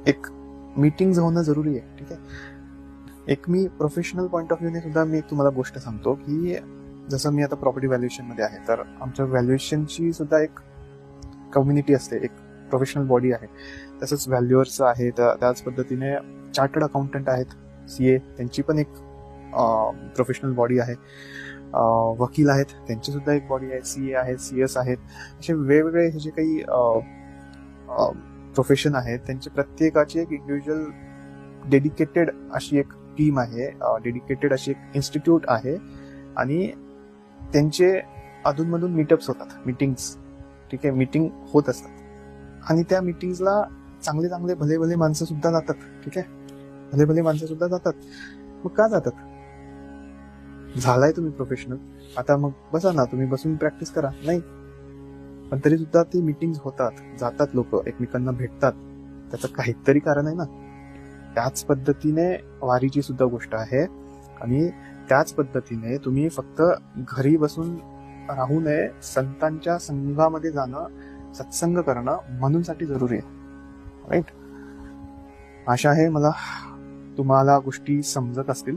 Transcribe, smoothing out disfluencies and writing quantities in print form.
एक मीटिंग होणं जरुरी आहे. ठीक आहे. एक मी प्रोफेशनल पॉईंट ऑफ व्ह्यूने सुद्धा मी एक तुम्हाला गोष्ट सांगतो की जसं मी आता प्रॉपर्टी व्हॅल्युएशन मध्ये आहे, तर आमच्या व्हॅल्युएशनची सुद्धा एक कम्युनिटी असते, एक प्रोफेशनल बॉडी आहे. तसंच व्हॅल्युअर्स आहे, त्याच पद्धतीने चार्टर्ड अकाउंटंट आहेत, CA, त्यांची पण एक प्रोफेशनल बॉडी आहे. वकील आहेत, त्यांची सुद्धा एक बॉडी आहे. CA आहेत, CS आहेत. असे वेगवेगळे हे जे काही प्रोफेशन आहेत त्यांचे प्रत्येकाची एक इंडिव्हिज्युअल डेडिकेटेड अशी एक टीम आहे, डेडिकेटेड अशी एक इन्स्टिट्यूट आहे. आणि त्यांचे अधूनमधून मीटअप्स होतात, मीटिंग्स. ठीक आहे, मीटिंग होत असतात आणि त्या मीटिंग्सला चांगले चांगले भले भले माणसं सुद्धा जातात. ठीक आहे, भले भले माणसं सुद्धा जातात. मग का जातात? झालाय तुम्ही प्रोफेशनल, आता मग बसा ना, तुम्ही बसून प्रॅक्टिस करा. नाही, पण तरी सुद्धा ती मीटिंग्स होतात, जातात, लोक एकमेकांना भेटतात. त्याचं काहीतरी कारण आहे ना. त्याच पद्धतीने वारीची सुद्धा गोष्ट आहे. आणि त्याच पद्धतीने तुम्ही फक्त घरी बसून राहू नये, संतांच्या संघामध्ये जाणं, सत्संग करणं म्हणूनसाठी जरुरी आहे. राईट. आशा आहे मला तुम्हाला गोष्टी समजत असतील.